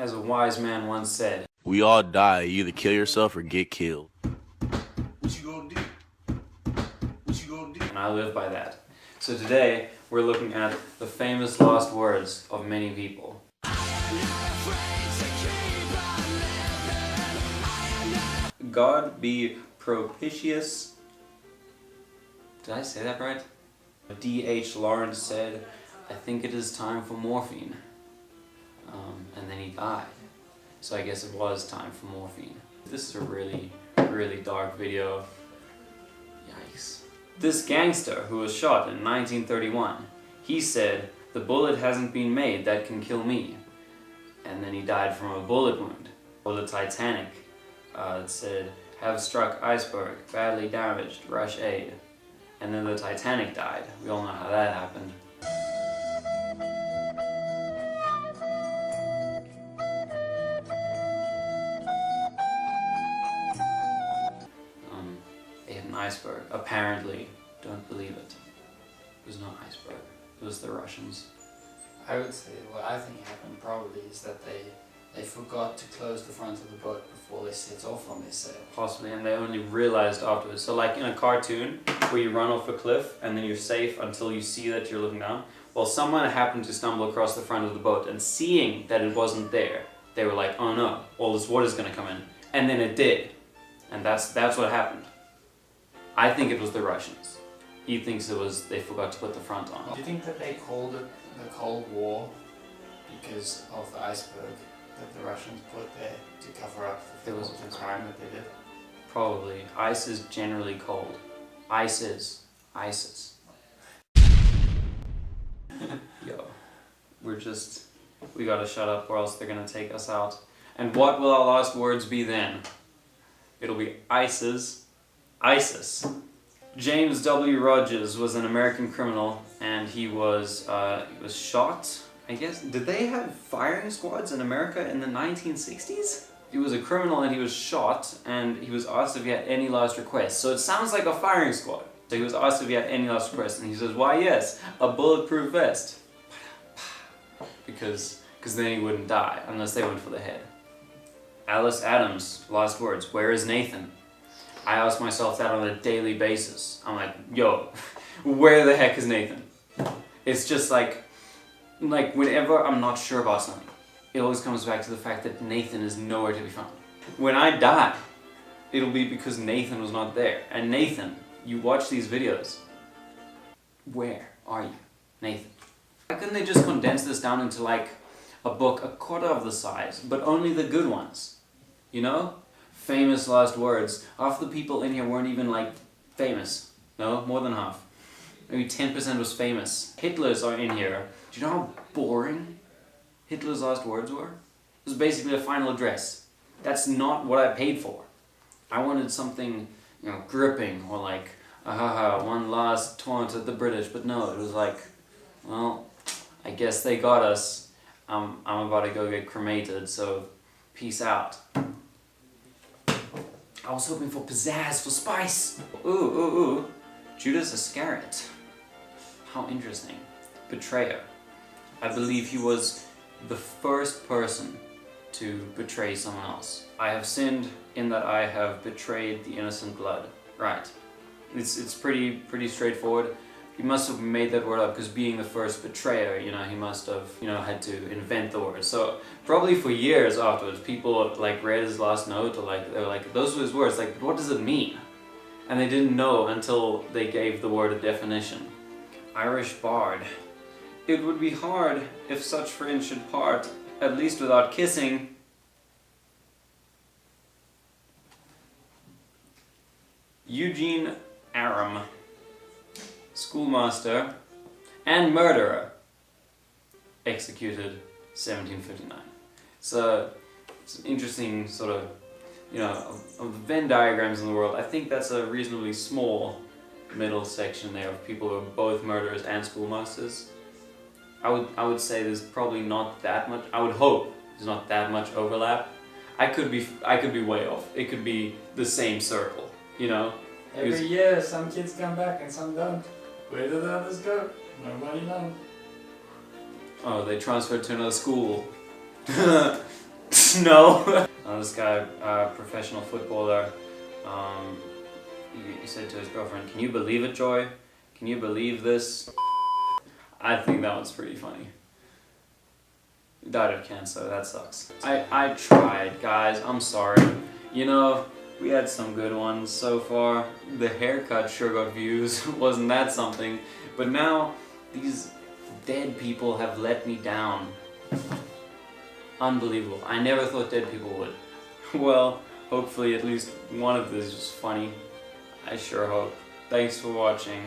As a wise man once said, we all die. You either kill yourself or get killed. What you gonna do? What you gonna do? and I live by that. So today, we're looking at the famous last words of many people. God be propitious. Did I say that right? D.H. Lawrence said, I think it is time for morphine. And then he died. So I guess it was time for morphine. This is a really, really dark video. Yikes. This gangster who was shot in 1931, he said, the bullet hasn't been made that can kill me. And then he died from a bullet wound. Or the Titanic, it said, have struck iceberg, badly damaged, rush aid. And then the Titanic died. We all know how that happened. They hit an iceberg. Apparently. Don't believe it. It was no iceberg. It was the Russians. I would say what I think happened probably is that they forgot to close the front of the boat before they set off on their sail. Possibly, and they only realized afterwards. So like in a cartoon where you run off a cliff and then you're safe until you see that you're looking down. Well, someone happened to stumble across the front of the boat and seeing that it wasn't there, they were like, oh no, all this water's gonna come in. And then it did. And that's what happened. I think it was the Russians. He thinks it was they forgot to put the front on. Do you think that they called it the Cold War because of the iceberg that the Russians put there to cover up the crime that they did? Probably. Ice is generally cold. Ice is. ISIS. Yo. We gotta shut up or else they're gonna take us out. And what will our last words be then? It'll be ISIS. James W. Rogers was an American criminal and he was shot, I guess. Did they have firing squads in America in the 1960s? He was a criminal and he was shot and he was asked if he had any last requests. So it sounds like a firing squad. So he was asked if he had any last requests and he says, why yes, a bulletproof vest. Because then he wouldn't die unless they went for the head. Alice Adams, last words, where is Nathan? I ask myself that on a daily basis. I'm like, yo, where the heck is Nathan? It's just like whenever I'm not sure about something, it always comes back to the fact that Nathan is nowhere to be found. When I die, it'll be because Nathan was not there. And Nathan, you watch these videos. Where are you, Nathan? Why couldn't they just condense this down into like a book a quarter of the size, but only the good ones? You know? Famous last words. Half the people in here weren't even like famous. No, more than half. Maybe 10% was famous. Hitler's are in here. Do you know how boring Hitler's last words were? It was basically a final address. That's not what I paid for. I wanted something, gripping or like, one last taunt at the British. But no, it was like, well, I guess they got us. I'm about to go get cremated, so peace out. I was hoping for pizzazz, for spice. Ooh. Judas Iscariot. How interesting. Betrayer. I believe he was the first person to betray someone else. I have sinned in that I have betrayed the innocent blood. Right. It's pretty straightforward. He must have made that word up because being the first betrayer, he must have, had to invent the word. So probably for years afterwards, people like read his last note or like they were like, those were his words. Like, what does it mean? And they didn't know until they gave the word a definition. Irish bard. It would be hard if such friends should part, at least without kissing. Eugene Aram. Schoolmaster and murderer, executed 1759. So it's an interesting sort of, of the Venn diagrams in the world. I think that's a reasonably small middle section there of people who are both murderers and schoolmasters. I would say there's probably not that much. I would hope there's not that much overlap. I could be way off. It could be the same circle, Every year some kids come back and some don't. Where did the others go? Nobody knows. Oh, they transferred to another school. no. This guy, professional footballer, he said to his girlfriend, "Can you believe it, Joy? Can you believe this?" I think that one's pretty funny. He died of cancer, that sucks. I tried, guys, I'm sorry. You know, we had some good ones so far. The haircut sure got views, wasn't that something? But now, these dead people have let me down. Unbelievable. I never thought dead people would. Well, hopefully at least one of this was funny. I sure hope. Thanks for watching.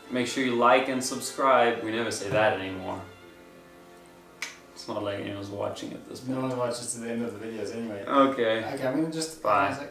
Make sure you like and subscribe. We never say that anymore. It's not like anyone's watching at this point. No one watches to the end of the videos anyway. Okay. Okay, I'm gonna just... Bye.